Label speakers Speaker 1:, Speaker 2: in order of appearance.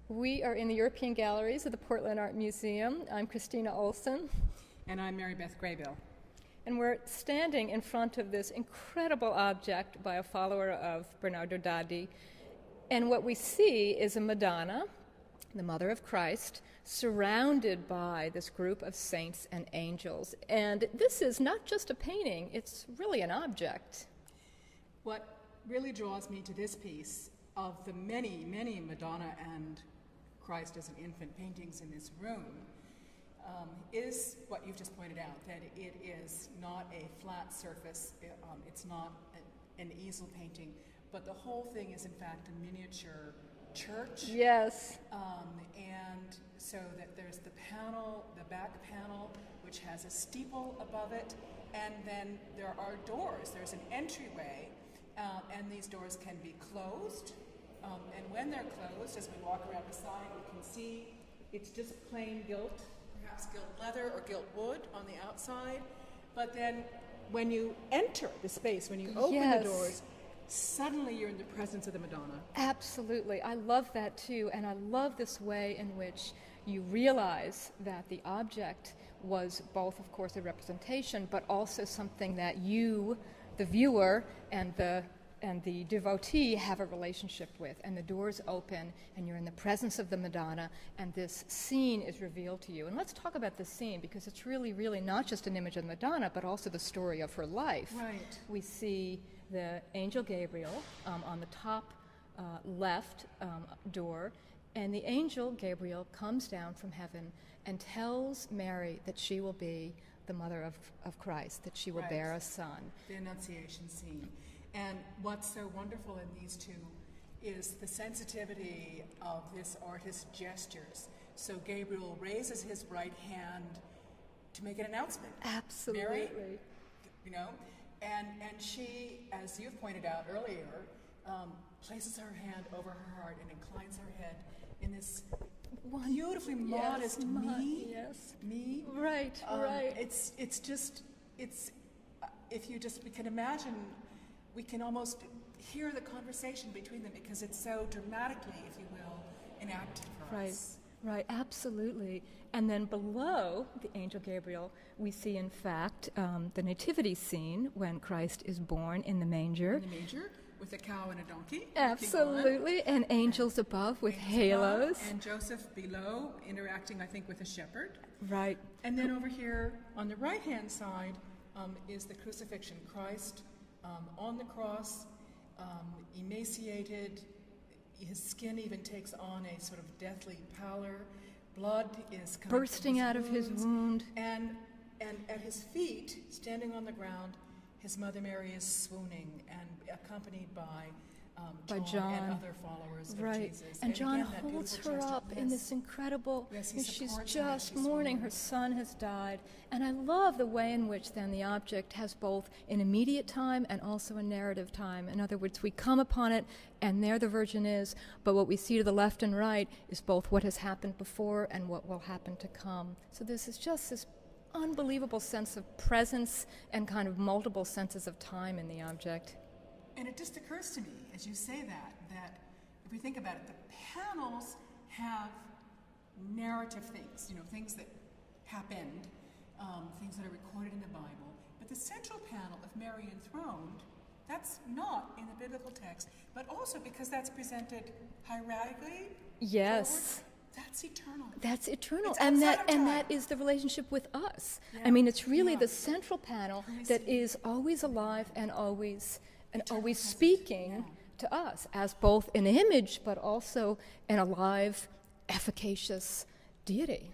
Speaker 1: We are in the European Galleries of the Portland Art Museum. I'm Christina Olsen.
Speaker 2: And I'm Maribeth Graybill.
Speaker 1: And we're standing in front of this incredible object by a follower of Bernardo Daddi. And what we see is a Madonna, the Mother of Christ, surrounded by this group of saints and angels. And this is not just a painting, it's really an object.
Speaker 2: What really draws me to this piece, of the many, many Madonna and Christ as an infant paintings in this room, is what you've just pointed out, that it is not a flat surface, it's not an easel painting, but the whole thing is in fact a miniature church.
Speaker 1: Yes.
Speaker 2: And so that there's the panel, the back panel, which has a steeple above it, and then there are doors. There's an entryway, and these doors can be closed. And when they're closed, as we walk around the side, you can see it's just plain gilt, perhaps gilt leather or gilt wood on the outside. But then when you enter the space, when you open the doors, suddenly you're in the presence of the Madonna.
Speaker 1: Absolutely. I love that too. And I love this way in which you realize that the object was both, of course, a representation, but also something that you, the viewer, and the devotee have a relationship with, and the doors open, and you're in the presence of the Madonna, and this scene is revealed to you. And let's talk about this scene, because it's really, really not just an image of the Madonna, but also the story of her life.
Speaker 2: Right.
Speaker 1: We see the angel Gabriel on the top left door, and the angel Gabriel comes down from heaven and tells Mary that she will be the mother of Christ, that she will bear a son.
Speaker 2: The Annunciation scene. And what's so wonderful in these two is the sensitivity of this artist's gestures. So Gabriel raises his right hand to make an announcement.
Speaker 1: Absolutely.
Speaker 2: Mary, you know, and she, as you've pointed out earlier, places her hand over her heart and inclines her head in this beautifully modest me.
Speaker 1: Yes.
Speaker 2: Me.
Speaker 1: Right, right.
Speaker 2: It's just, if we can imagine, we can almost hear the conversation between them because it's so dramatically, if you will, enacted for us.
Speaker 1: Right, absolutely. And then below the angel Gabriel, we see, in fact, the nativity scene when Christ is born in the manger.
Speaker 2: In the manger, with a cow and a donkey.
Speaker 1: Absolutely, and angels above with halos.
Speaker 2: And Joseph below, interacting, I think, with a shepherd.
Speaker 1: Right.
Speaker 2: And then over here, on the right-hand side, is the crucifixion. Christ on the cross, emaciated. His skin even takes on a sort of deathly pallor. Blood is coming
Speaker 1: bursting out of his wound.
Speaker 2: And at his feet, standing on the ground, his mother Mary is swooning and accompanied by John and other followers of Jesus.
Speaker 1: And John
Speaker 2: again,
Speaker 1: holds her up in this incredible, she's just mourning, her son has died. And I love the way in which then the object has both an immediate time and also a narrative time. In other words, we come upon it and there the Virgin is, but what we see to the left and right is both what has happened before and what will happen to come. So this is just this unbelievable sense of presence and kind of multiple senses of time in the object.
Speaker 2: And it just occurs to me, as you say that if we think about it, the panels have narrative things, things that happened, things that are recorded in the Bible. But the central panel of Mary enthroned, that's not in the biblical text, but also because that's presented hierarchically.
Speaker 1: Yes.
Speaker 2: Forward, that's eternal.
Speaker 1: That's eternal.
Speaker 2: It's
Speaker 1: and that is the relationship with us. Yeah. I mean, it's really the central panel that is always alive and always speaking to us as both an image but also an alive, efficacious deity.